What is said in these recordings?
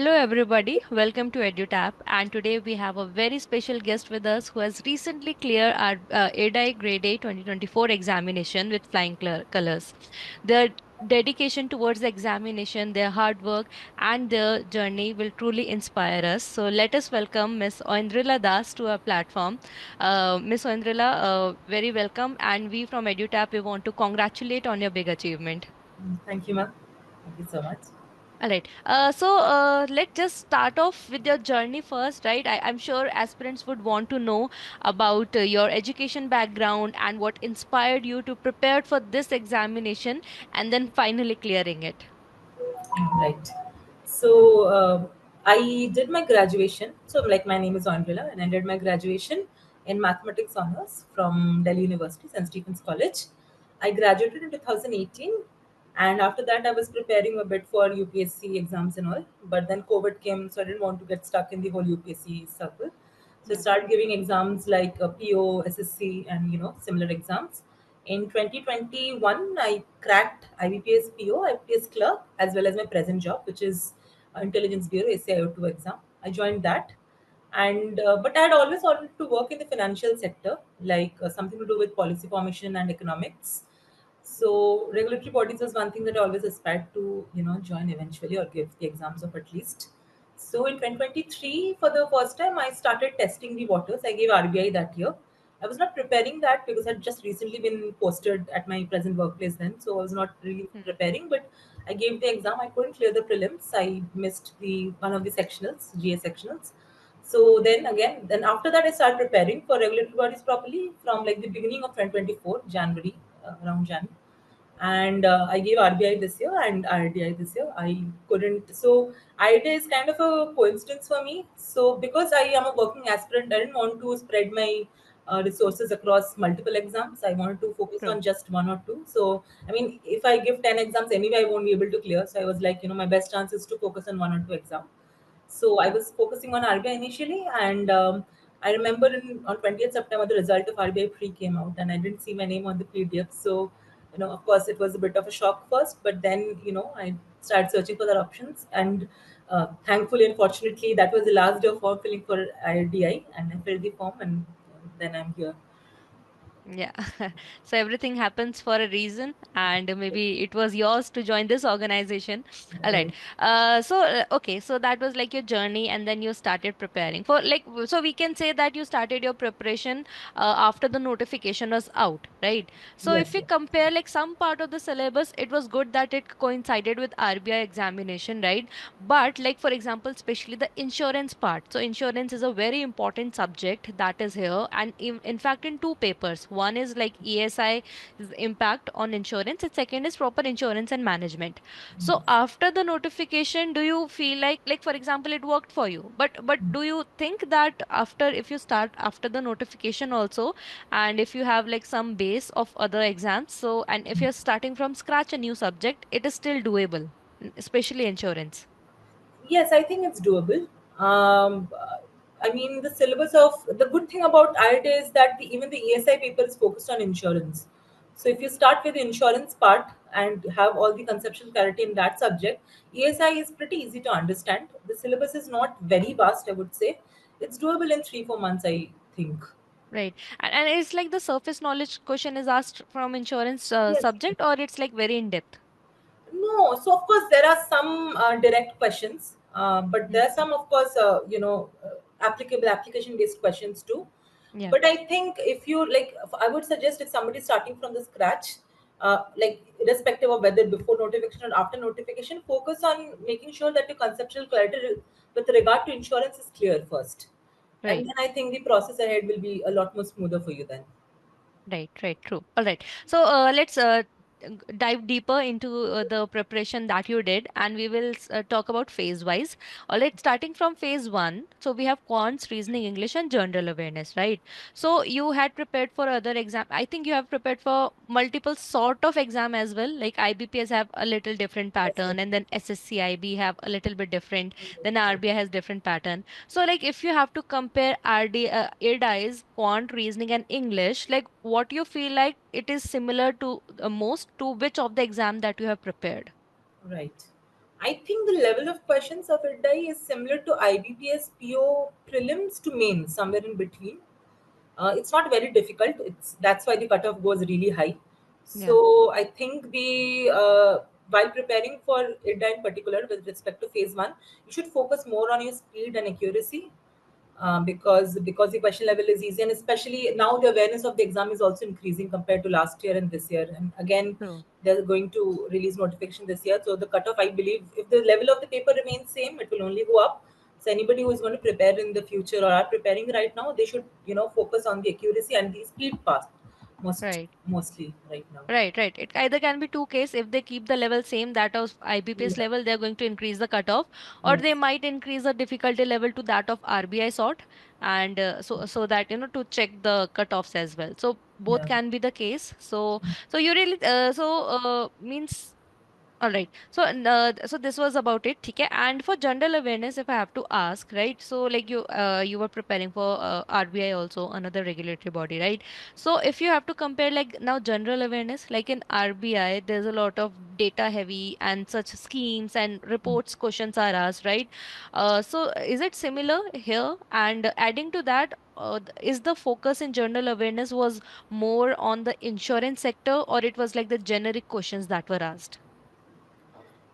Hello, everybody. Welcome to EduTap. And today we have a very special guest with us who has recently cleared our ADI Grade A 2024 examination with flying colors. Their dedication towards the examination, their hard work, and their journey will truly inspire us. So let us welcome Miss Oindrila Das to our platform. Miss Oindrila, very welcome. And we from EduTap, we want to congratulate on your big achievement. Thank you, ma'am. Thank you so much. All right. Let's just start off with your journey first, right? I'm sure aspirants would want to know about your education background and what inspired you to prepare for this examination and then finally clearing it. Right. So I did my graduation. So like my name is Andrila, and I did my graduation in mathematics honors from Delhi University, St. Stephen's College. I graduated in 2018, and after that I was preparing a bit for UPSC exams and all. But then COVID came, so I didn't want to get stuck in the whole UPSC circle. So I Yeah. started giving exams like PO, SSC, and similar exams. In 2021, I cracked IBPS PO, IBPS clerk, as well as my present job, which is Intelligence Bureau ACIO2 exam. I joined that, and but I had always wanted to work in the financial sector, like something to do with policy formation and economics. So regulatory bodies was one thing that I always aspired to, join eventually or give the exams of at least. So in 2023, for the first time, I started testing the waters. I gave RBI that year. I was not preparing that because I'd just recently been posted at my present workplace then, so I was not really Hmm. preparing. But I gave the exam. I couldn't clear the prelims. I missed the one of the sectionals, GA sectionals. So then again, then after that, I started preparing for regulatory bodies properly from like the beginning of 2024, January, around Jan. And I gave RBI this year and RDI this year. I couldn't. So IIT is kind of a coincidence for me. So because I am a working aspirant, I didn't want to spread my resources across multiple exams. I wanted to focus True. on just one or two. So I mean, if I give 10 exams anyway, I won't be able to clear. So I was like, my best chance is to focus on one or two exams. So I was focusing on RBI initially, and I remember on 20th September the result of RBI pre came out, and I didn't see my name on the PDF. So of course, it was a bit of a shock first, but then I started searching for the options, and thankfully, unfortunately, that was the last day of form filling for IRDI, and I filled the form, and then I'm here. Yeah. So everything happens for a reason, and maybe it was yours to join this organization. All right. Right. Okay. So that was like your journey, and then you started preparing for so we can say that you started your preparation after the notification was out, right? So if Yes. we Yes. compare like some part of the syllabus, it was good that it coincided with RBI examination, right? But like for example, especially the insurance part. So insurance is a very important subject that is here, and in fact, in two papers. One is like ESI 's impact on insurance, and second is proper insurance and management. So after the notification, do you feel like for example, it worked for you? But do you think that after if you start after the notification also, and if you have like some base of other exams, so and if you're starting from scratch a new subject, it is still doable, especially insurance. Yes, I think it's doable. I mean, the syllabus of the good thing about IIT is that even the ESI paper is focused on insurance. So if you start with the insurance part and have all the conceptual clarity in that subject, ESI is pretty easy to understand. The syllabus is not very vast, I would say. It's doable in 3 4 months, I think. Right. And it's like the surface knowledge question is asked from insurance Yes. subject, or it's like very in depth. No, so of course there are some direct questions, but Mm. there are some, of course, applicable application-based questions too. Yeah. But I think if you like, I would suggest if somebody is starting from the scratch, like irrespective of whether before notification or after notification, focus on making sure that your conceptual clarity with regard to insurance is clear first, and Right. then I think the process ahead will be a lot more smoother for you then. Right, right, true. All right. So let's dive deeper into the preparation that you did, and we will talk about phase wise. All right, starting from phase one. So we have quants, reasoning, English, and general awareness, right? So you had prepared for other exam. I think you have prepared for multiple sort of exam as well. Like IBPS have a little different Yes, yes. pattern, and then SSCIB have a little bit different. Then RBI has different pattern. So, like, if you have to compare ADI's quant, reasoning, and English, like, what you feel like it is similar to most to which of the exam that you have prepared? Right. I think the level of questions of IDI is similar to IBPS PO prelims to mains, somewhere in between. It's not very difficult. It's That's why the cutoff goes really high. Yeah, So I think the while preparing for IDA in particular with respect to phase one, you should focus more on your speed and accuracy, because the question level is easy, and especially now the awareness of the exam is also increasing compared to last year and this year. And again, true. they're going to release notification this year, so the cutoff, I believe, if the level of the paper remains same, it will only go up. So anybody who is going to prepare in the future or are preparing right now, they should focus on the accuracy and the speed pass Right. mostly right now. Right, right. It either can be two case. If they keep the level same, that of IBPS Yeah. level, they're going to increase the cutoff, or they Yes. might increase the difficulty level to that of RBI sort, and so that to check the cutoffs as well. So both Yeah. can be the case. So you really means all right. So this was about it. Okay. And for general awareness, if I have to ask, right? So like you were preparing for RBI also, another regulatory body, right? So if you have to compare like now general awareness, like in RBI, there's a lot of data heavy and such schemes and reports questions are asked, right? So is it similar here? And adding to that, is the focus in general awareness was more on the insurance sector, or it was like the generic questions that were asked?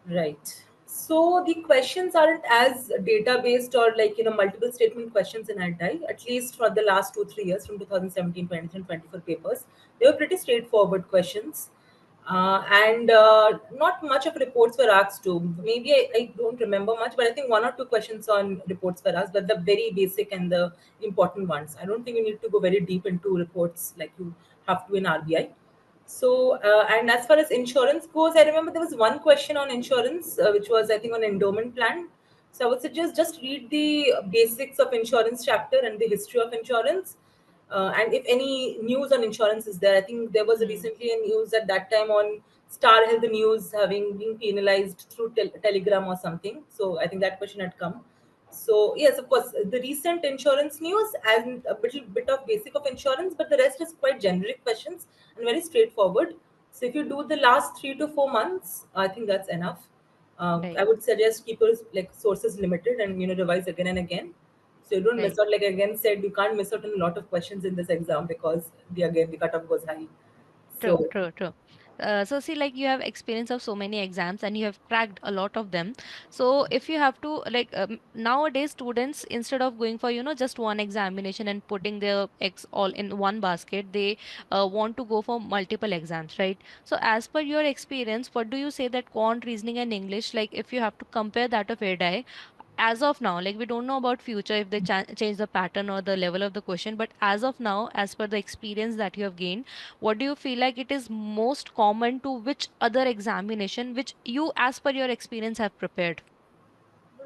Right. So the questions aren't as data based or like multiple statement questions in ANTI, at least for the last 2 3 years from 2017, 20 and 24 papers. They were pretty straightforward questions. And not much of reports were asked to. Maybe I don't remember much, but I think one or two questions on reports were asked, but the very basic and the important ones. I don't think you need to go very deep into reports like you have to in RBI. So, and as far as insurance goes, I remember there was one question on insurance, which was, I think, on endowment plan. So, I would suggest just read the basics of insurance chapter and the history of insurance. And if any news on insurance is there, I think there was Hmm. recently a news at that time on Star Health News having been penalized through Telegram or something. So, I think that question had come. So yes, of course, the recent insurance news and a little bit of basic of insurance, but the rest is quite generic questions and very straightforward. So if you do the last 3 to 4 months, I think that's enough. I Right, would suggest keep your like sources limited and revise again and again. So you don't miss right. out. Like again said, you can't miss out on a lot of questions in this exam because the cutoff goes high. True, So true, true. So see, like you have experience of so many exams and you have cracked a lot of them. So if you have to like nowadays students instead of going for just one examination and putting their eggs all in one basket, they want to go for multiple exams, right? So as per your experience, what do you say that quant, reasoning, and English, like if you have to compare that of ADI, as of now, like we don't know about future if they change the pattern or the level of the question, but as of now, as per the experience that you have gained, what do you feel like it is most common to which other examination which you as per your experience have prepared?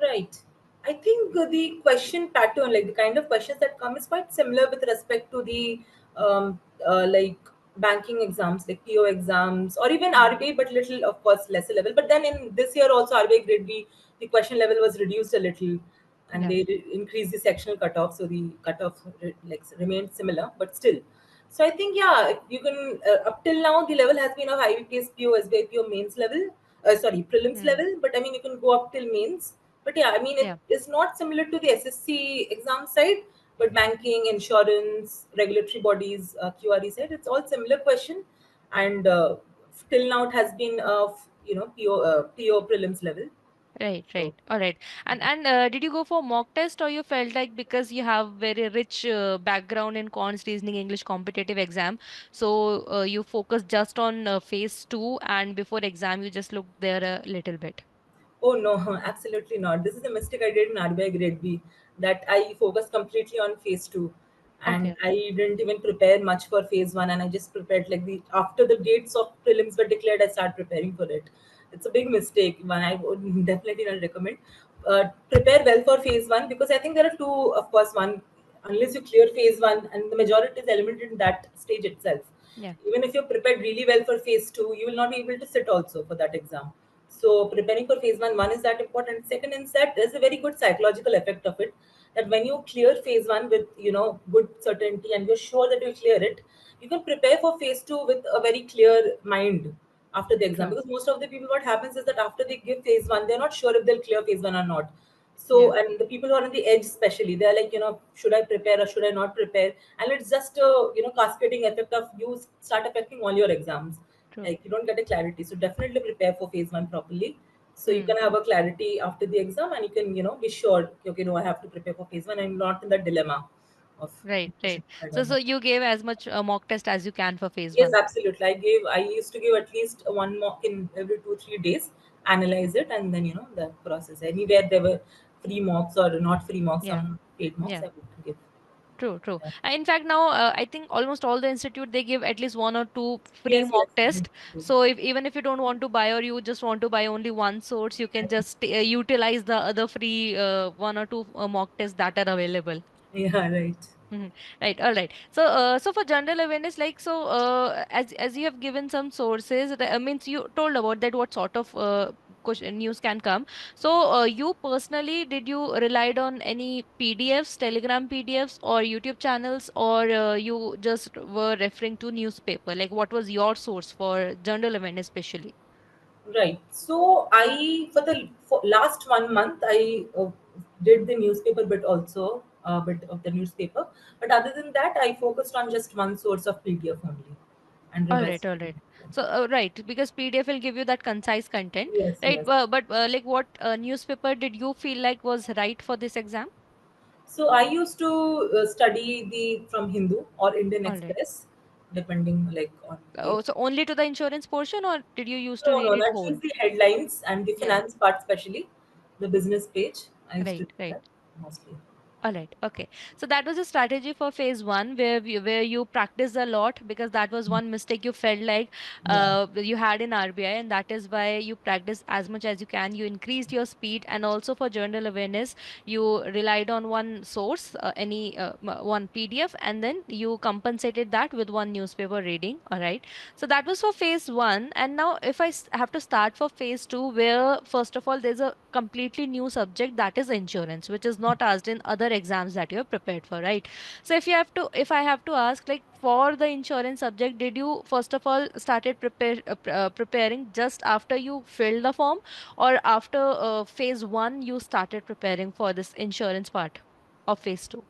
right. I think the question pattern, like the kind of questions that come, is quite similar with respect to the like banking exams, like PO exams, or even Hmm. RBI, but little, of course, lesser level. But then in this year also, RBI Grade B, the question level was reduced a little, and Yeah. they increased the sectional cutoff, so the cutoff like remained similar, but still. So I think yeah, you can up till now the level has been of IBPS PO, SBI PO mains level, sorry, prelims Hmm. level, but I mean you can go up till mains. But yeah, I mean it Yeah. is not similar to the SSC exam side, but banking, insurance, regulatory bodies, QRE side, it's all similar question, and till now it has been of PO prelims level. Right, So right. All right. And did you go for mock test, or you felt like because you have very rich background in cons, reasoning, English competitive exam, so you focus just on phase two, and before exam you just looked there a little bit. oh no, absolutely not. This is a mistake I did in RBI Grade B, that I focused completely on phase two, and Okay. I didn't even prepare much for phase one, and I just prepared like the after the dates of prelims were declared, I started preparing for it. It's a big mistake, one I would definitely not recommend. Prepare well for phase one, because I think there are two, of course. One, unless you clear phase one, and the majority is eliminated in that stage itself. Yeah. Even if you're prepared really well for phase two, you will not be able to sit also for that exam. So preparing for phase one is that important. Second is that there's a very good psychological effect of it. That when you clear phase one with good certainty and you're sure that you'll clear it, you can prepare for phase two with a very clear mind. after the exam, True. because most of the people, what happens is that after they give phase one, they're not sure if they'll clear phase one or not. Yeah. So, and the people who are on the edge, especially, they're like, should I prepare or should I not prepare? And it's just a, cascading effect of you start affecting all your exams. True. Like you don't get a clarity. So definitely prepare for phase one properly. So you Hmm. can have a clarity after the exam, and you can, be sure, okay, no, I have to prepare for phase one. I'm not in that dilemma of Right, should right. I So, or so not. you gave as much mock test as you can for phase Yes, one. absolutely. I used to give at least one mock in every 2 3 days, analyze it, and then the process. Anywhere there were free mocks or not free mocks, Yeah, some paid mocks, yeah. I would give. True, true. Yeah. In fact, now I think almost all the institute they give at least one or two free Yes, yes, mock they test. do. So if even if you don't want to buy or you just want to buy only one source, you can just utilize the other free one or two mock tests that are available. Yeah, right. Mhm. Right, all right. So, so for general awareness, like so, as you have given some sources, means you told about that what sort of question news can come. So, you personally, did you relied on any PDFs, Telegram PDFs, or YouTube channels, or you just were referring to newspaper? Like, what was your source for general awareness, especially? Right. So for last 1 month, I did the newspaper bit also, a bit of the newspaper. But other than that, I focused on just one source of PDF only, and All revised right, all it. right. So, right, because PDF will give you that concise content, Yes, right? yes. But like, what newspaper did you feel like was right for this exam? So I used to study the from Hindu or Indian All right. Express, depending like on the. Oh, so only to the insurance portion, or did you used to No, read no, it that's whole? just the headlines and the Yeah. finance part, especially the business page. I used to Right, do right. that mostly. All right. Okay. So that was a strategy for phase one where you practiced a lot because that was one mistake you felt like Yeah, you had in RBI, and that is why you practiced as much as you can. You increased your speed, and also for journal awareness, you relied on one source, one PDF, and then you compensated that with one newspaper reading. All right. So that was for phase one, and now if have to start for phase two, where first of all there's a completely new subject that is insurance, which is not asked in other exams that you have prepared for, right? So if I have to ask, like for the insurance subject, did you first of all started preparing just after you filled the form, or after phase one you started preparing for this insurance part of phase two?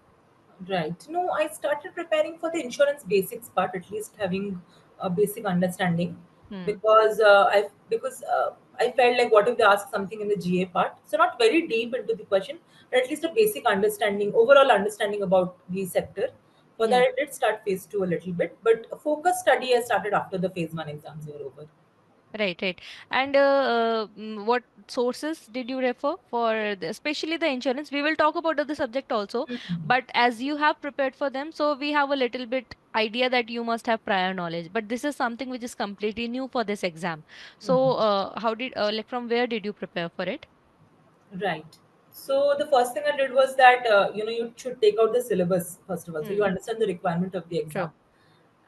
right. No, I started preparing for the insurance basics part, at least having a basic understanding, Hmm. because I felt like what if they ask something in the GA part? So not very deep into the question, but at least a basic understanding, overall understanding about the sector. For that, Yeah. I did start phase two a little bit, but a focus study I started after the phase one exams were over. Right, right. And what sources did you refer for, especially the insurance? We will talk about the subject also, but as you have prepared for them, so we have a little bit idea that you must have prior knowledge. But this is something which is completely new for this exam. So, how did like from where did you prepare for it? Right. So the first thing I did was that you should take out the syllabus first of all, so you Hmm. understand the requirement of the exam, True.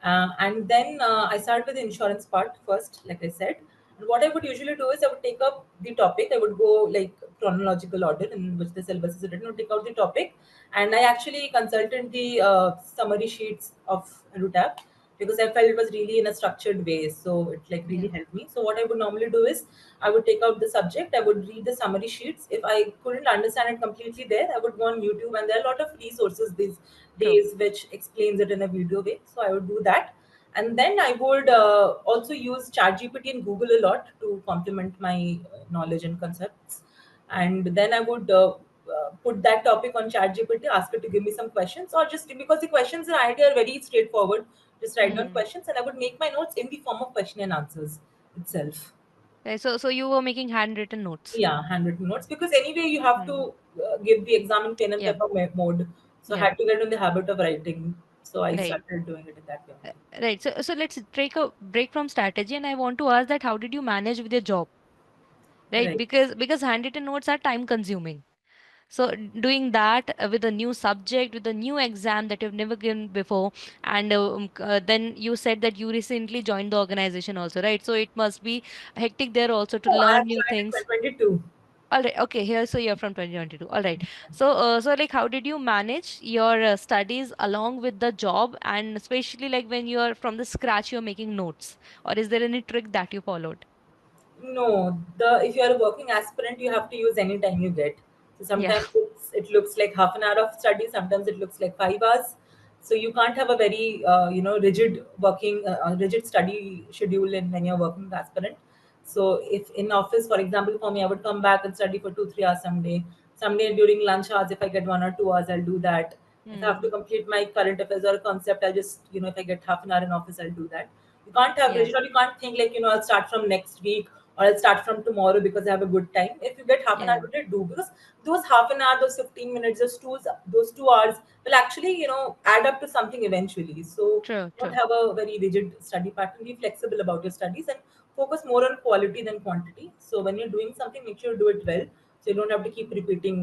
and then I started with the insurance part first, like I said. And what I would usually do is I would take up the topic. I would go like chronological order in which the syllabus is written. I would take out the topic, and I actually consulted the summary sheets of Rutab because I felt it was really in a structured way. So it like really Yeah. helped me. So what I would normally do is I would take out the subject, I would read the summary sheets. If I couldn't understand it completely there, I would go on YouTube, and there are a lot of resources these True. days which explains it in a video way. So I would do that. And then I would also use ChatGPT and Google a lot to complement my knowledge and concepts. And then I would put that topic on ChatGPT, ask it to give me some questions, or just because the questions and idea are very straightforward, just write down Hmm. questions, and I would make my notes in the form of question and answers itself. Right, so you were making handwritten notes. Yeah, handwritten notes, because anyway you have Hmm. to give the exam in pen and Yeah. paper mode. So I Yeah. had to get in the habit of writing. So I Right. started doing it in that way only. Right. So let's take a break from strategy, and I want to ask that how did you manage with your job? Right, Right. because handwritten notes are time consuming. So doing that with a new subject, with a new exam that you've never given before, and then you said that you recently joined the organization also, right? So it must be hectic there also to Oh, I learn have new joined in things. 2022. All right. Okay. Here, so you're from 2022. All right. So like, how did you manage your studies along with the job, and especially like when you're from the scratch, you're making notes, or is there any trick that you followed? No, the if you are a working aspirant, you have to use any time you get. So Yeah. sometimes it looks like half an hour of study, sometimes it looks like 5 hours. So you can't have a very rigid rigid study schedule in when you're working aspirant. So if in office, for example, for me, I would come back and study for 2 3 hours someday. Someday during lunch hours, if I get 1 or 2 hours, I'll do that. If I have to Hmm. complete my current affairs or a concept, I'll just if I get half an hour in office, I'll do that. You can't have Yeah. rigid, or you can't think like I'll start from next week or I'll start from tomorrow because I have a good time. If you get half an hour Yeah. today, do, because those half an hour, those 15 minutes, those 2 hours will actually add up to something eventually. So True. don't True. have a very rigid study pattern. Be flexible about your studies and focus more on quality than quantity. So when you're doing something, make sure you do it well. So you don't have to keep repeating,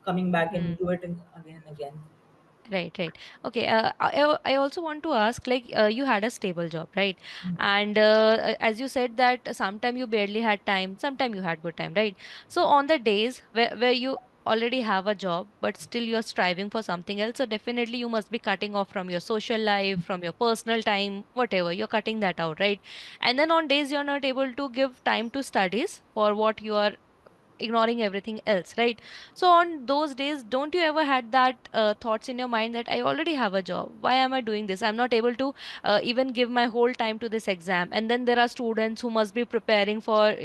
coming back and Hmm. do it again and again. Right, right. Okay. I also want to ask, like, you had a stable job, right? And as you said that sometime you barely had time, sometime you had good time, right? So on the days where you already have a job, but still you're striving for something else, so definitely you must be cutting off from your social life, from your personal time, whatever, you're cutting that out, right? And then on days you're not able to give time to studies for what you are ignoring everything else, right? So on those days, don't you ever had that thoughts in your mind that I already have a job, why am I doing this? I'm not able to even give my whole time to this exam, and then there are students who must be preparing for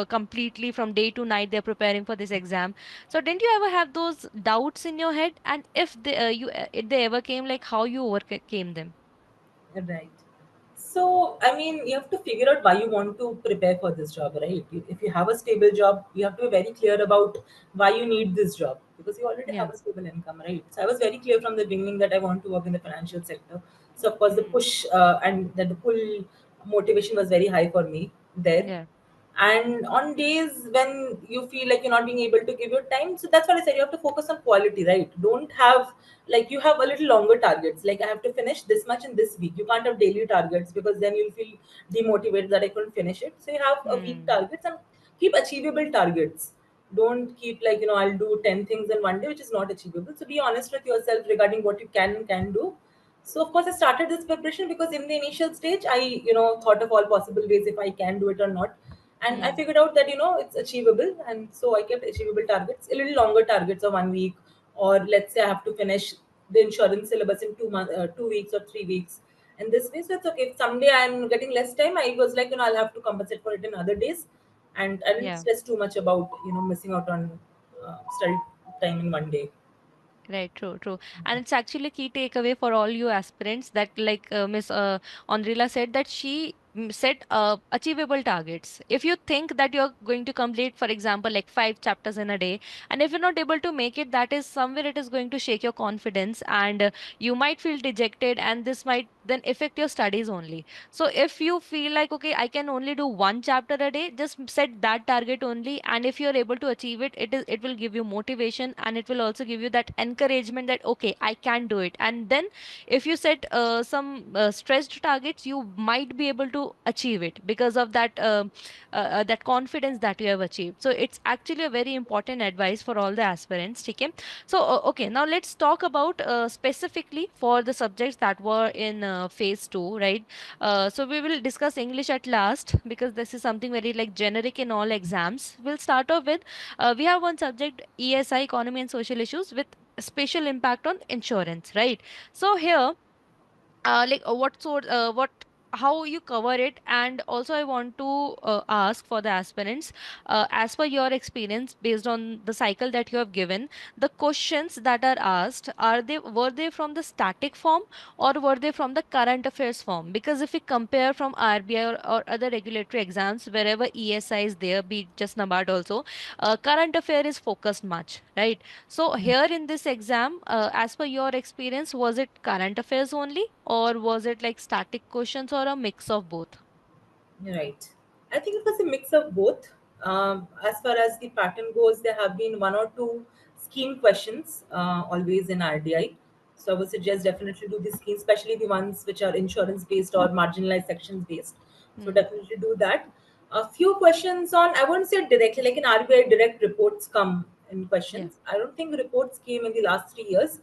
completely from day to night, they're preparing for this exam. So didn't you ever have those doubts in your head? And if they ever came, like, how you overcame them? Right. So, I mean, you have to figure out why you want to prepare for this job, right? If you have a stable job, you have to be very clear about why you need this job, because you already Yeah. have a stable income, right? So, I was very clear from the beginning that I want to work in the financial sector. So, of course, the Hmm. push and the pull motivation was very high for me there. Yeah. And on days when you feel like you're not being able to give your time, so that's what I said, you have to focus on quality, right? Don't have, like, you have a little longer targets, like I have to finish this much in this week. You can't have daily targets because then you'll feel demotivated that I couldn't finish it. So you have a week Hmm. targets and keep achievable targets. Don't keep like I'll do 10 things in one day which is not achievable. So be honest with yourself regarding what you can and can do. So of course I started this preparation because in the initial stage I thought of all possible ways if I can do it or not, and I Hmm. figured out that it's achievable, and so I kept achievable targets, a little longer targets of 1 week, or let's say I have to finish the insurance syllabus in 2 months, 2 weeks or 3 weeks, and this way. So it's okay if someday I'm getting less time. I was like I'll have to compensate for it in other days, and I didn't Yeah. stress too much about missing out on study time in one day. Right, true, true. And it's actually a key takeaway for all you aspirants that, like, Miss Andrila said, that she set achievable targets. If you think that you're going to complete, for example, like 5 chapters in a day, and if you're not able to make it, that is somewhere it is going to shake your confidence, and you might feel dejected, and this might then affect your studies only. So if you feel like, okay, I can only do 1 chapter a day, just set that target only. And if you're able to achieve it, it will give you motivation, and it will also give you that encouragement that, okay, I can do it. And then if you set some stretched targets, you might be able to achieve it because of that confidence that you have achieved. So it's actually a very important advice for all the aspirants. Okay. So okay, now let's talk about specifically for the subjects that were in phase 2, right? So we will discuss English at last because this is something very like generic in all exams. We'll start off with we have one subject, ESI, economy and social issues, with special impact on insurance, right? So here, what how you cover it. And also I want to ask for the aspirants, as per your experience, based on the cycle that you have given, the questions that are asked, were they from the static form, or were they from the current affairs form? Because if we compare from RBI or other regulatory exams, wherever ESI is there, be it just NABARD also, current affair is focused much, right? So here in this exam, as per your experience, was it current affairs only, or was it like static questions, or a mix of both? Right. I think it was a mix of both. As far as the pattern goes, there have been one or two scheme questions always in RDI. So I would suggest definitely do the scheme, especially the ones which are insurance based or marginalized sections based. So Hmm. definitely do that. A few questions on, I wouldn't say directly, like in RBI, direct reports come in Yeah. questions. I don't think reports came in the last 3 years,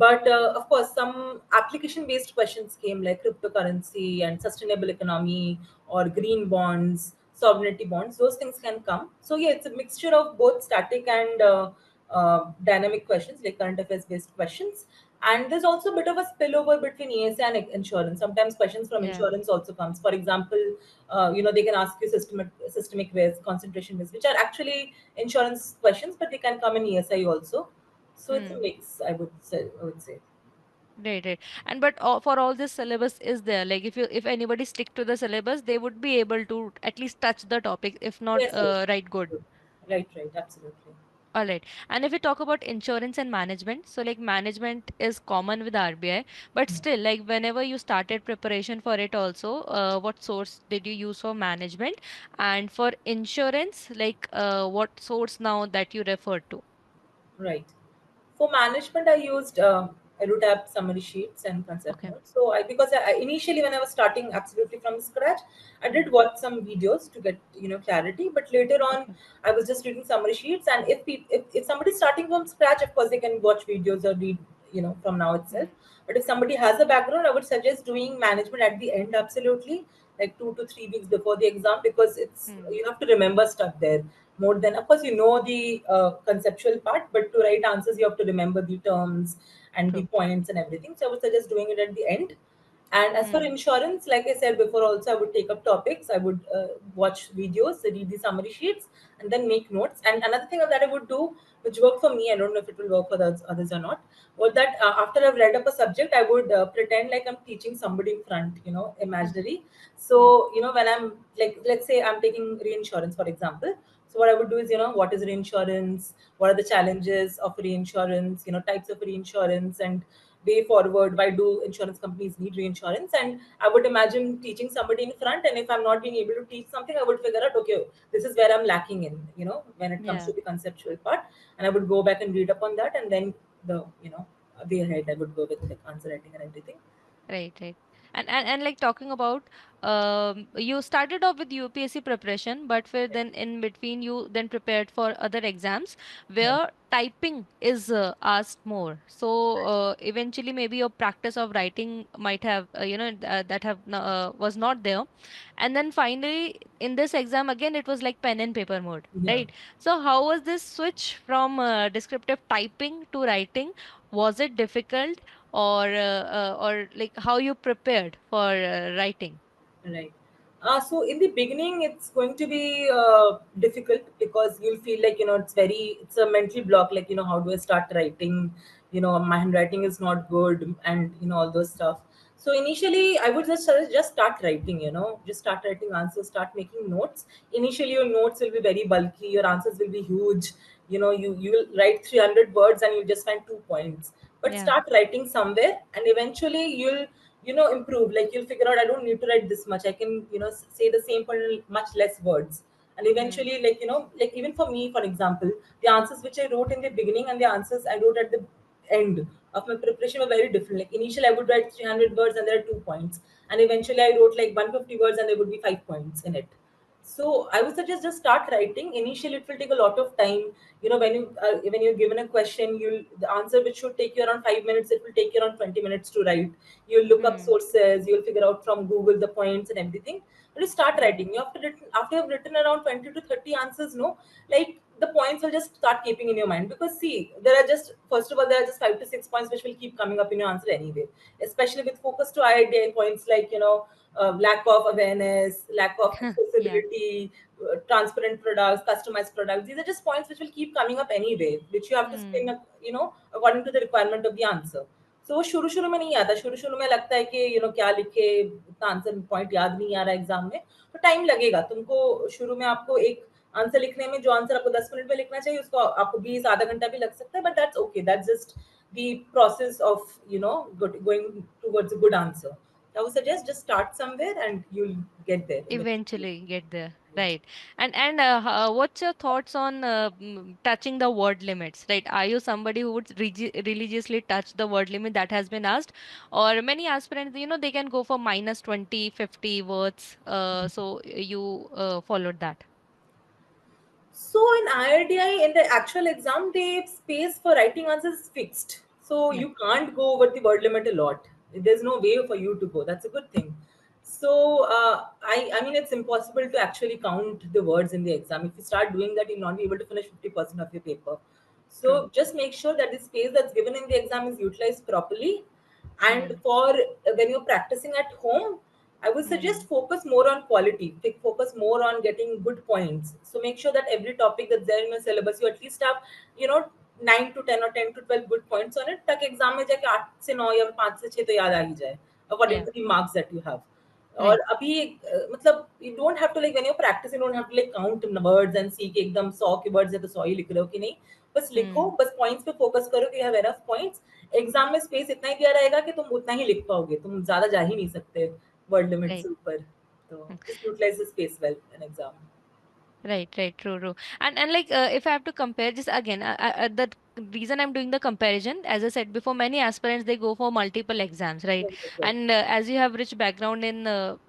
but of course, some application based questions came like cryptocurrency and sustainable economy or green bonds, sovereignty bonds. Those things can come. So, yeah, it's a mixture of both static and dynamic questions, like current affairs based questions. And there's also a bit of a spillover between ESA and insurance. Sometimes questions from Yeah. insurance also comes. For example, they can ask you systemic risk, concentration risk, which are actually insurance questions, but they can come in ESI also. So it's a Hmm. mix, I would say. I would say. Right, right. And but for all this syllabus is there. Like if anybody stick to the syllabus, they would be able to at least touch the topic, if not Yes, yes. right good. Good. Right, right, absolutely. All right. And if we talk about insurance and management, so like management is common with RBI, but still, like whenever you started preparation for it also, what source did you use for management? And for insurance, like what source now that you refer to? Right. For management, I used EduTab summary sheets and concept Okay. notes. So because I initially when I was starting absolutely from scratch, I Hmm. did watch some videos to get clarity. But later on, Okay. I was just reading summary sheets. And if somebody's starting from scratch, of course they can watch videos or read from now itself. Hmm. But if somebody has a background, I would suggest doing management at the end absolutely, like 2 to 3 weeks before the exam, because it's Hmm. you have to remember stuff there more than, of course, the conceptual part, but to write answers you have to remember the terms and the True. points and everything. So I would suggest doing it at the end. And as for Hmm. insurance, like I said before, also I would take up topics. I would watch videos, read the summary sheets, and then make notes. And another thing that I would do, which worked for me, I don't know if it will work for the others or not, was that after I've read up a subject, I would pretend like I'm teaching somebody in front, imaginary. Yeah. So, when I'm like, let's say I'm taking reinsurance, for example. So what I would do is, what is reinsurance? What are the challenges of reinsurance? Types of reinsurance and way forward. Why do insurance companies need reinsurance? And I would imagine teaching somebody in front. And if I'm not being able to teach something, I would figure out, okay, this is where I'm lacking in, when it comes Yeah. to the conceptual part. And I would go back and read up on that. And then way ahead, I would go with like answer writing and everything. Right, right. And like talking about you started off with UPSC preparation, but for then in between you then prepared for other exams Right. where typing is asked more. So eventually maybe your practice of writing might have that have was not there. And then finally in this exam again it was like pen and paper mode, Yeah. right? So how was this switch from descriptive typing to writing? Was it difficult? Or like how you prepared for writing? Right. So in the beginning, it's going to be difficult because you'll feel like it's a mental block. Like how do I start writing? My handwriting is not good, and all those stuff. So initially, I would just start writing. Just start writing answers, start making notes. Initially, your notes will be very bulky. Your answers will be huge. You will write 300 words and you just find 2 points. But Yeah. start writing somewhere, and eventually you'll improve. Like you'll figure out, I don't need to write this much, I can say the same point in much less words. And Hmm. eventually, like like even for me, for example, the answers which I wrote in the beginning and the answers I wrote at the end of my preparation were very different. Like initially I would write 300 words and there are 2 points, and eventually I wrote like 150 words and there would be 5 points in it. So I would suggest just start writing. Initially, it will take a lot of time. When you're given a question, you'll the answer which should take you around 5 minutes, it will take you around 20 minutes to write. You'll look up Hmm. sources. You'll figure out from Google the points and everything. When you start Hmm. writing, after you've written around 20 to 30 answers, no, like the points will just start keeping in your mind, because see, there are just first of all there are just 5 to 6 points which will keep coming up in your answer anyway, especially with focus to IITI points like lack of awareness, lack of Yeah. accessibility, transparent products, customized products. These are just points which will keep coming up anyway, which you have to Hmm. spin, according to the requirement of the answer. So वो शुरू शुरू में नहीं आता, शुरू शुरू में लगता है कि क्या लिखे, उतना आंसर पॉइंट याद नहीं आ रहा एग्जाम में, तो टाइम लगेगा तुमको। शुरू में आपको एक आंसर लिखने में, जो आंसर आपको 10 मिनट में लिखना चाहिए उसको आपको 20 आधा घंटा भी लग सकता है, but that's okay, that's just the process of going towards a good answer. I would suggest just start somewhere and you'll get there eventually. Eventually get there. Right. And what's your thoughts on touching the word limits? Right. Are you somebody who would religiously touch the word limit that has been asked? Or many aspirants, they can go for minus 20, 50 words. So you followed that. So in IRDI, in the actual exam, the space for writing answers is fixed. So Yeah. you can't go over the word limit a lot. There's no way for you to go. That's a good thing. So I mean, it's impossible to actually count the words in the exam. If you start doing that, you'll not be able to finish 50% of your paper. True. So just make sure that the space that's given in the exam is utilized properly. And Hmm. for when you're practicing at home, I would suggest Hmm. focus more on quality, focus more on getting good points. So make sure that every topic that's there in your syllabus, you at least have, you know, 9 to 10 or 10 to 12 good points on it. ताकि exam में जाके 8 से 9 या 5 से 6 तो याद आ ही जाए, according Yeah. to the marks that you have. और Right. अभी मतलब you don't have to like when you're practicing, you don't have to like count words and see कि एकदम 100 के words है तो 100 ही लिख रहे हो कि नहीं. बस लिखो, Hmm. बस पॉइंट्स पे फोकस करो कि you have enough points. Exam में स्पेस इतना ही दिया रहेगा कि तुम उतना ही लिख पाओगे, तुम ज्यादा जा ही नहीं सकते वर्ड लिमिट Right. से ऊपर. तो just utilize the space well in exam. Right, right, true, true. And like if I have to compare just again, the reason I'm doing the comparison, as I said before, many aspirants they go for multiple exams, right? Right, right, right. And as you have rich background in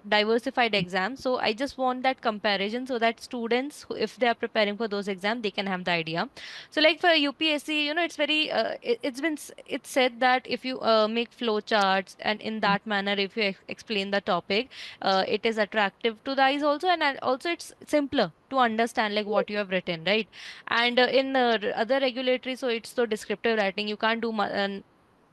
diversified exams, so I just want that comparison so that students, if they are preparing for those exams, they can have the idea. So like for UPSC, it's very it's said that if you make flow charts and in that manner, if you explain the topic, it is attractive to the eyes also, and also it's simpler to understand like what you have written, right? And in other regulatory, so it's so descriptive writing, you can't do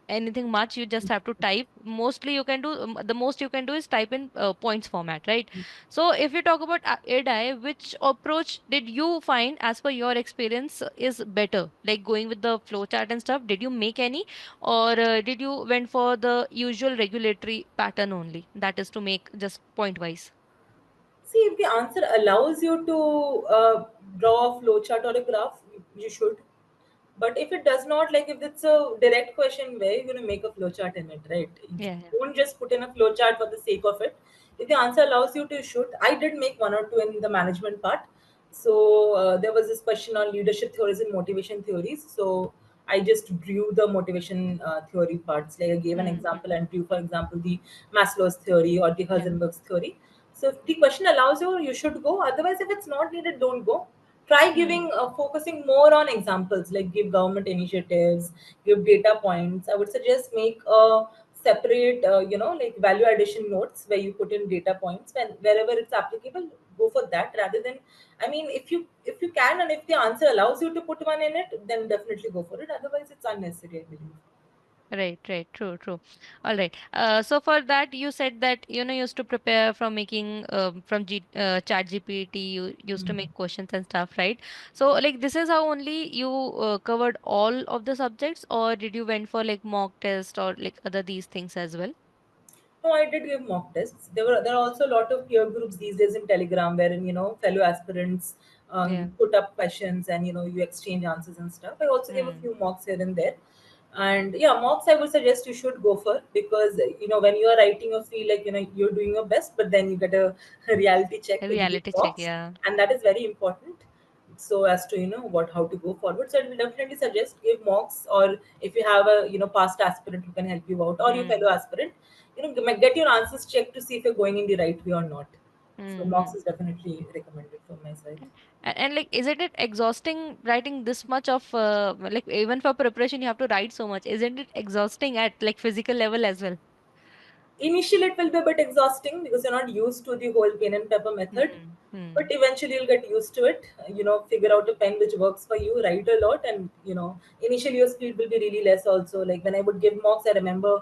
anything much, you just have to type. Mostly you can do the most you can do is type in points format, right? So if you talk about ADI, which approach did you find as per your experience is better, like going with the flow chart and stuff? Did you make any, or did you went for the usual regulatory pattern only, that is to make just point wise? See, if the answer allows you to draw a flowchart or a graph, you should. But if it does not, like if it's a direct question where you're going to make a flowchart in it, right? Yeah, yeah. Don't just put in a flowchart for the sake of it. If the answer allows you to, you should. I did make one or two in the management part. So there was this question on leadership theories and motivation theories. So I just drew the motivation theory parts. Like I gave an Hmm. example and drew, for example, the Maslow's theory or the Yeah. Heisenberg's theory. So if the question allows you, you should go. Otherwise, if it's not needed, don't go. Try Hmm. giving focusing more on examples, like give government initiatives, give data points. I would suggest make a separate like value addition notes where you put in data points when wherever it's applicable. Go for that rather than, I mean, if you can and if the answer allows you to put one in it, then definitely go for it. Otherwise it's unnecessary, I believe. Right, right, true, true. All right. So for that, you said that you used to prepare from making from Chat GPT. You used to make questions and stuff, right? So like this is how only you covered all of the subjects, or did you went for like mock test or like other these things as well? No, I did give mock tests. There are also a lot of peer groups these days in Telegram wherein fellow aspirants Yeah. put up questions and you exchange answers and stuff. I also gave a Hmm. few mocks here and there, and yeah, mocks I would suggest you should go for because when you are writing you feel like you're doing your best, but then you get a reality check A with these reality check, mocks, yeah. and that is very important. So as to what how to go forward, so I will definitely suggest give mocks, or if you have a past aspirant who can help you out, or your Hmm. fellow aspirant, get your answers checked to see if you're going in the right way or not. So Hmm. mocks is definitely recommended from my side. And like, isn't it exhausting writing this much of like even for preparation you have to write so much? Isn't it exhausting at like physical level as well? Initially it will be a bit exhausting because you're not used to the whole pen and paper method, Hmm. Hmm. but eventually you'll get used to it. Figure out a pen which works for you, write a lot, and initially your speed will be really less also. Like when I would give mocks, I remember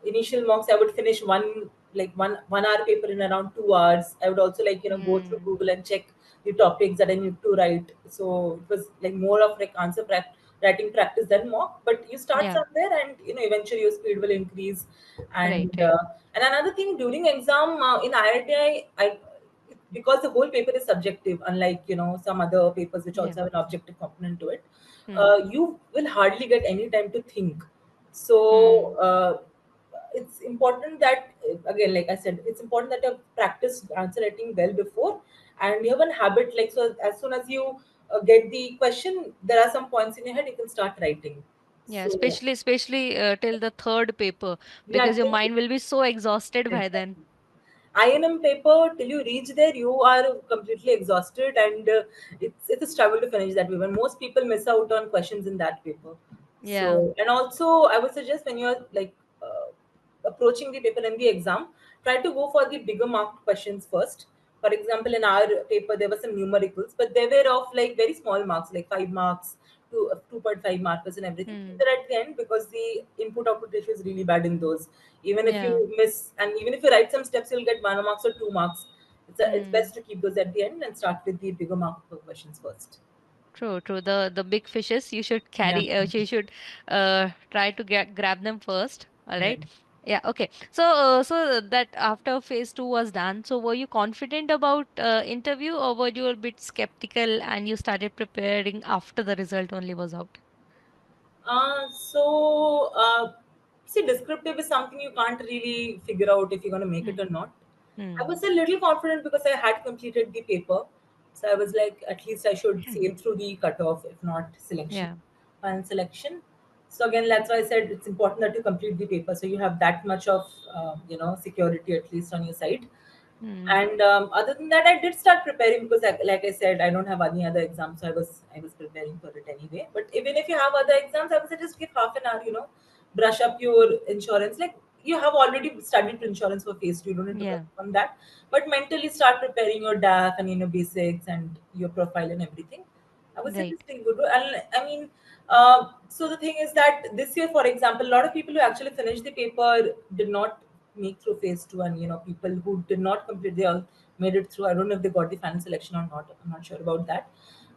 initial mocks I would finish one hour paper in around 2 hours. I would also go through Hmm. Google and check the topics that I need to write. So it was like more of like writing practice than mock, but you start Yeah. somewhere and eventually your speed will increase. Right. and Right. uh, and another thing during exam in IITI, because the whole paper is subjective, unlike some other papers which Yeah. also have an objective component to it, Hmm. you will hardly get any time to think. So Hmm. it's important that, again, like I said, it's important that you've practiced answer writing well before, and you have a habit, like, so as soon as you get the question, there are some points in your head, you can start writing. Yeah, So especially till the third paper, yeah, because your mind will be so exhausted by then. exactly. INM paper, till you reach there, you are completely exhausted, and it's a struggle to finish that paper. Most people miss out on questions in that paper. Yeah. So, and also, I would suggest when you're like approaching the paper in the exam, try to go for the bigger marked questions first. For example, in our paper, there were some numericals, but they were of like very small marks, like 5 marks to 2.5 markers and everything. Hmm. They're at the end because the input output ratio is really bad in those. Even if Yeah. you miss, and even if you write some steps, you'll get 1 marks or 2 marks. It's Hmm. best to keep those at the end and start with the bigger mark questions first. True, true. The big fishes you should Yeah. carry. You should try to get grab them first. All Right. right. Yeah. Okay. So so that after phase two was done, so were you confident about interview, or were you a bit skeptical and you started preparing after the result only was out? So, see, descriptive is something you can't really figure out if you're going to make it Hmm. or not. I Hmm. was a little confident because I had completed the paper. So I was like, at least I should Hmm. sail through the cutoff, if not selection, Yeah. final selection. So again, that's why I said it's important that you complete the paper, so you have that much of security at least on your side. Hmm. And other than that, I did start preparing because, like I said, I don't have any other exams, so I was preparing for it anyway. But even if you have other exams, I would say just give half an hour. Brush up your insurance. Like, you have already studied for insurance for phase two, you don't need to brush Yeah. up on that. But mentally start preparing your DAF and basics and your profile and everything. I would say Right. just think good. And I mean, so the thing is that this year, for example, a lot of people who actually finished the paper did not make through phase two, and people who did not complete, they all made it through. I don't know if they got the final selection or not. I'm not sure about that.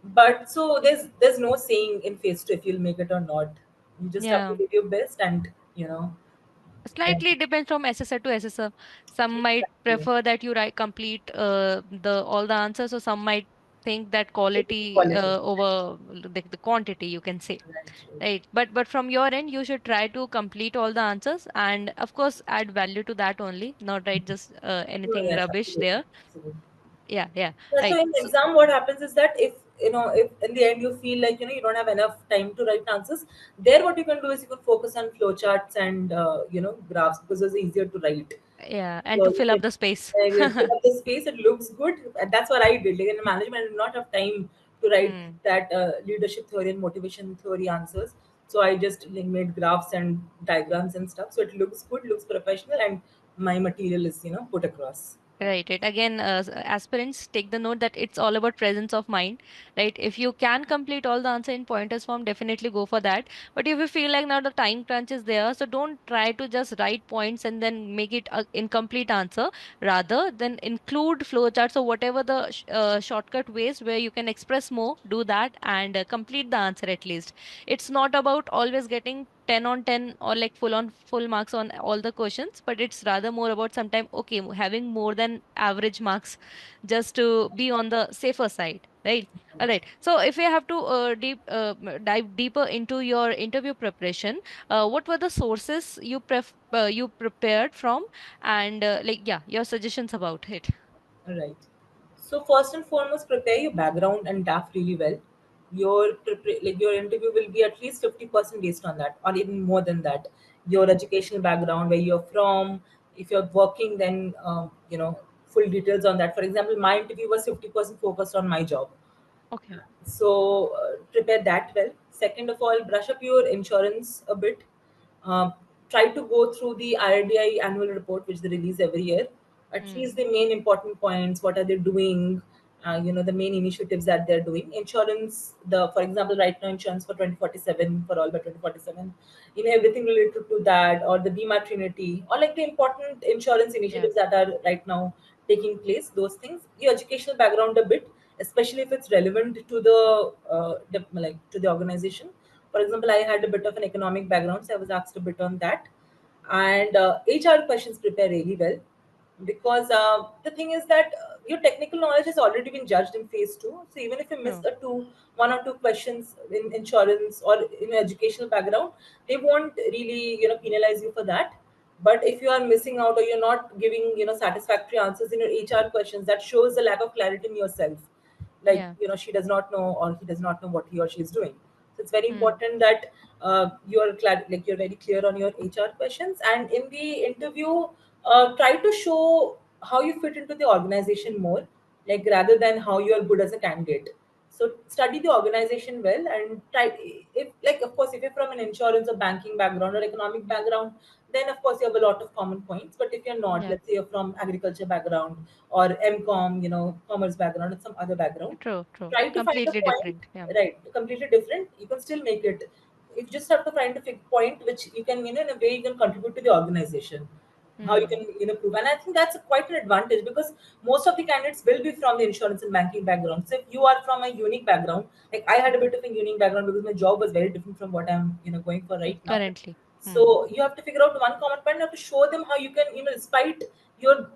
But so there's no saying in phase two if you'll make it or not. You just have to Yeah. give your best, and and Slightly depends from SSR to SSR. Some might exactly. prefer that you write complete the all the answers, or some might think that quality Quality. over the quantity, you can say. Right, right. Right. But from your end, you should try to complete all the answers and of course add value to that only, not write just No, anything yes, rubbish absolutely, there. absolutely. Yeah, yeah. Yeah, so Right. in exam, what happens is that if in the end you feel like you don't have enough time to write answers, there what you can do is you can focus on flowcharts and graphs, because those are easier to write. Yeah, and So to you fill up can the space. fill up the space. It looks good, and that's what I did. Like in management, I did not have time to write Hmm. that leadership theory and motivation theory answers. So I just like made graphs and diagrams and stuff. So it looks good, looks professional, and my material is put across. Right, right. Again, aspirants take the note that it's all about presence of mind, right? If you can complete all the answer in pointers form, definitely go for that. But if you feel like now the time crunch is there, so don't try to just write points and then make it a incomplete answer. Rather, then include flowcharts or whatever the shortcut ways where you can express more, do that and complete the answer at least. It's not about always getting 10 on 10 or like full on full marks on all the questions, but it's rather more about sometime okay having more than average marks just to be on the safer side, right? All right, so if you have to dive deeper into your interview preparation, what were the sources you prepared from, and like yeah, your suggestions about it. Right. So first and foremost, prepare your background and DAF really well. Your interview will be at least 50% based on that, or even more than that. Your Hmm. educational background, where you're from, if you're working, then full details on that. For example, my interview was 50% focused on my job. Okay. So prepare that well. Second of all, brush up your insurance a bit. Try to go through the IRDI annual report, which they release every year. At Hmm. least the main important points. What are they doing? The main initiatives that they're doing. Insurance, for example, right now insurance for 2047 for all by 2047. Everything related to that, or the Bima Trinity, or like the important insurance Yeah. initiatives that are right now taking place. Those things. Your educational background a bit, especially if it's relevant to to the organization. For example, I had a bit of an economic background, so I was asked a bit on that. And HR questions prepare really well, because the thing is that your technical knowledge has already been judged in phase two. So even if you miss True. one or two questions in insurance or in educational background, they won't really penalize you for that. But if you are missing out or you're not giving satisfactory answers in your HR questions, that shows a lack of clarity in yourself. Like, Yeah. she does not know or he does not know what he or she is doing. So it's very Hmm. important that like you're very clear on your HR questions, and in the interview, try to show how you fit into the organization more, like rather than how you are good as a candidate. So study the organization well and try. If, like, of course, if you're from an insurance or banking background or economic background, then of course you have a lot of common points. But if you're not, Yeah. let's say you're from agriculture background or MCOM, commerce background or some other background, True. True. try to find a Completely point, different. Yeah. right? Completely different. You can still make it. You just have to find a point which you can, in a way, you can contribute to the organization. How you Hmm. can, prove. And I think that's quite an advantage because most of the candidates will be from the insurance and banking background. So if you are from a unique background, like I had a bit of a unique background because my job was very different from what I'm, going for right now. Currently. Hmm. So you have to figure out one common point. You have to show them how you can, despite your,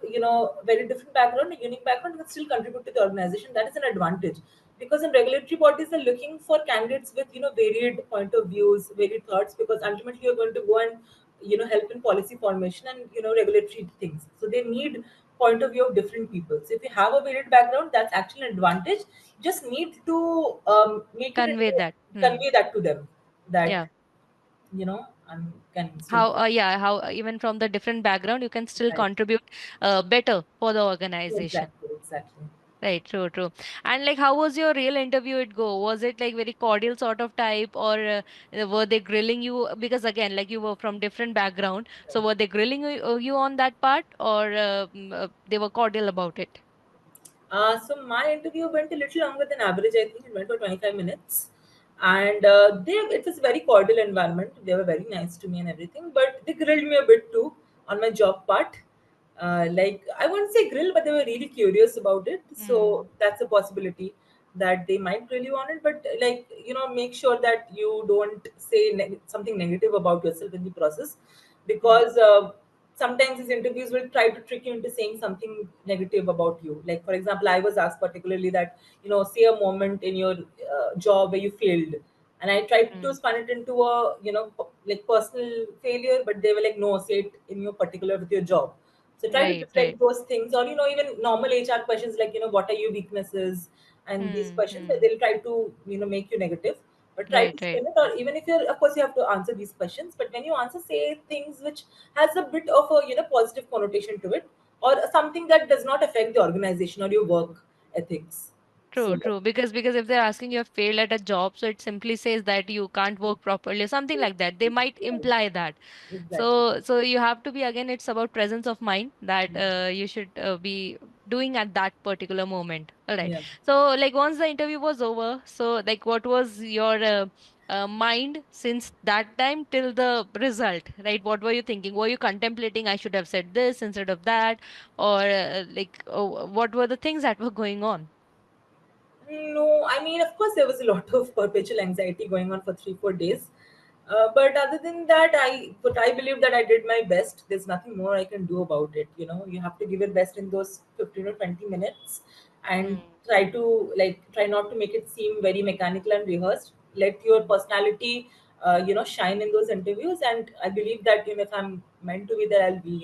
very different background, a unique background, you can still contribute to the organization. That is an advantage because in regulatory bodies, they're looking for candidates with, varied point of views, varied thoughts, because ultimately you're going to go and, help in policy formation and, regulatory things. So they need point of view of different people. So if you have a varied background, that's actually an advantage. You just need to make it Convey into, that. Hmm. convey that to them, that Yeah. and can still How, work. yeah, how even from the different background, you can still Right. contribute better for the organization. Exactly, exactly. Right, true, true. And like, how was your real interview? It go? Was it like very cordial sort of type, or were they grilling you? Because again, like you were from different background, so Right. were they grilling you on that part, or they were cordial about it? So my interview went a little longer than average. I think it went for 25 minutes, and it was a very cordial environment. They were very nice to me and everything, but they grilled me a bit too on my job part. Like, I wouldn't say grill, but they were really curious about it. So Hmm. that's a possibility that they might grill you on it. But, like, make sure that you don't say something negative about yourself in the process, Yeah. because sometimes these interviews will try to trick you into saying something negative about you. Like, for example, I was asked particularly that, say a moment in your job where you failed, and I tried to Hmm. spun it into a, like, personal failure, but they were like, no, say it in your particular with your job. So try to Right, right. deflect those things, or, even normal HR questions like, what are your weaknesses, and these Hmm. questions that Hmm. they'll try to, make you negative. But try to Right, right. spin it, or even if you're, of course, you have to answer these questions. But when you answer, say things which has a bit of a, positive connotation to it, or something that does not affect the organization or your work ethics. So True, true. Because if they're asking you have failed at a job, so it simply says that you can't work properly or something like that. They might right, imply that. exactly. So you have to be, again, it's about presence of mind that you should be doing at that particular moment. All right. Yeah. So like once the interview was over, so like what was your mind since that time till the result, right? What were you thinking? Were you contemplating I should have said this instead of that, or what were the things that were going on? No, I mean, of course, there was a lot of perpetual anxiety going on for 3, 4 days. But other than that, I believe that I did my best. There's nothing more I can do about it. You have to give your best in those 15 or 20 minutes, and Hmm. try not to make it seem very mechanical and rehearsed. Let your personality, shine in those interviews. And I believe that, if I'm meant to be there, I'll be.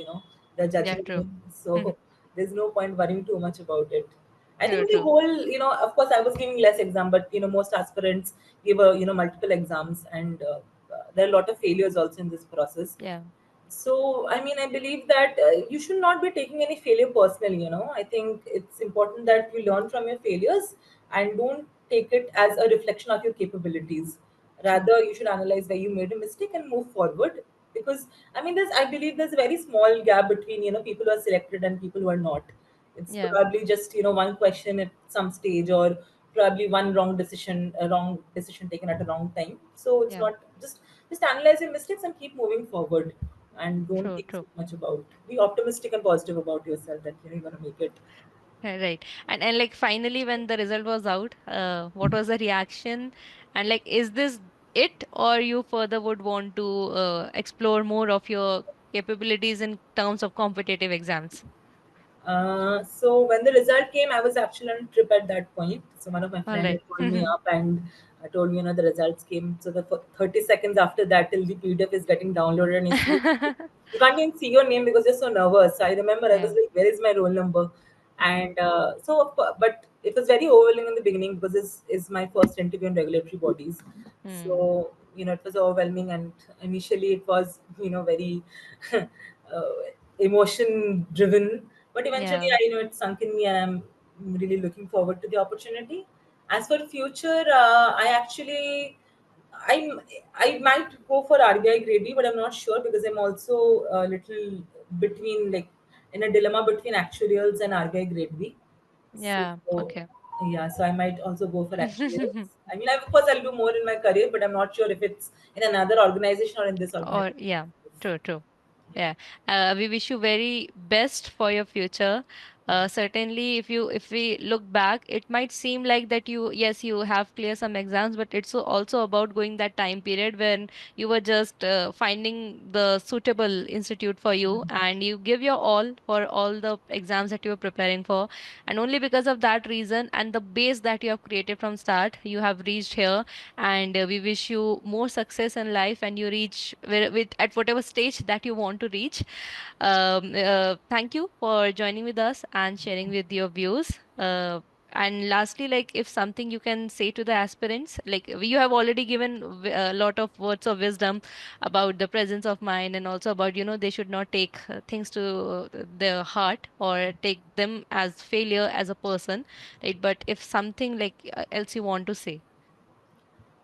They're Yeah, judging true. me, so there's no point worrying too much about it. I True, think the true. whole, of course, I was giving less exam, but, most aspirants give multiple exams, and there are a lot of failures also in this process. Yeah. So, I mean, I believe that you should not be taking any failure personally. I think it's important that you learn from your failures and don't take it as a reflection of your capabilities. True. Rather, you should analyze where you made a mistake and move forward. Because, I mean, I believe there's a very small gap between, people who are selected and people who are not. It's Yeah. probably just, one question at some stage, or probably one wrong decision taken at a wrong time. So it's Yeah. not just analyze your mistakes and keep moving forward, and don't True, think true. so much about. Be optimistic and positive about yourself that, you're gonna make it. Right. And like finally when the result was out, what was the reaction? And like is this it, or you further would want to explore more of your capabilities in terms of competitive exams? So when the result came, I was actually on a trip at that point. So one of my All friend right. had called me up, and I told you, the results came. So the 30 seconds after that, till the PDF is getting downloaded and you can't even see your name because you're so nervous. I remember I was Yeah. like, "Where is my roll number?" Mm. And but it was very overwhelming in the beginning because this is my first interview in regulatory bodies. Mm. So it was overwhelming, and initially it was very emotion driven. But eventually, Yeah. it sunk in me, and I'm really looking forward to the opportunity. As for future, I actually I I might go for RBI Grade B, but I'm not sure because I'm also a little between, like, in a dilemma between actuarials and RBI Grade B. So Yeah. Okay. yeah, so I might also go for actuarials. I mean, of course, I'll do more in my career, but I'm not sure if it's in another organization or in this Or organization. yeah. True. True. Yeah. Yeah, we wish you very best for your future. Certainly, if we look back, it might seem like that yes, you have cleared some exams, but it's also about going that time period when you were just finding the suitable institute for you, and you give your all for all the exams that you were preparing for, and only because of that reason and the base that you have created from start, you have reached here, and we wish you more success in life, and you reach with at whatever stage that you want to reach. Thank you for joining with us and sharing with your views. And lastly, like, if something you can say to the aspirants, like, you have already given a lot of words of wisdom about the presence of mind, and also about, they should not take things to their heart or take them as failure as a person, right? But if something like else you want to say.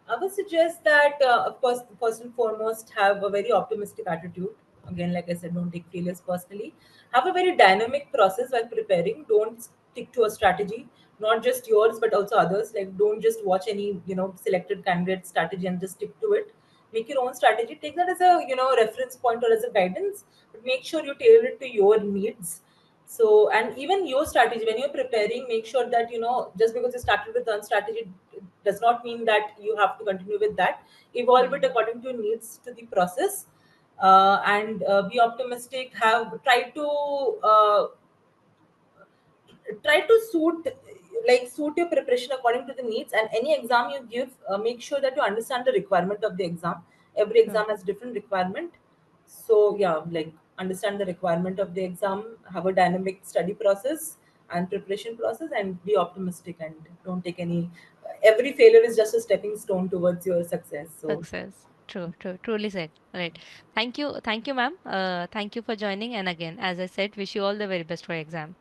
I would suggest that, of course, first and foremost, have a very optimistic attitude. Again, like I said, don't take failures personally. Have a very dynamic process while preparing. Don't stick to a strategy, not just yours, but also others. Like, don't just watch any, selected candidate strategy and just stick to it. Make your own strategy. Take that as a, reference point or as a guidance, but make sure you tailor it to your needs. So, and even your strategy, when you're preparing, make sure that, just because you started with one strategy, it does not mean that you have to continue with that. Evolve it Hmm. according to your needs to the process. And be optimistic. Have try to try to suit your preparation according to the needs, and any exam you give, make sure that you understand the requirement of the exam. Every True. exam has different requirement. So yeah, like, understand the requirement of the exam, have a dynamic study process and preparation process, and be optimistic, and don't take any every failure is just a stepping stone towards your success. So Success. True, true, truly said. Right. Thank you, ma'am. Thank you for joining. And again, as I said, wish you all the very best for your exam.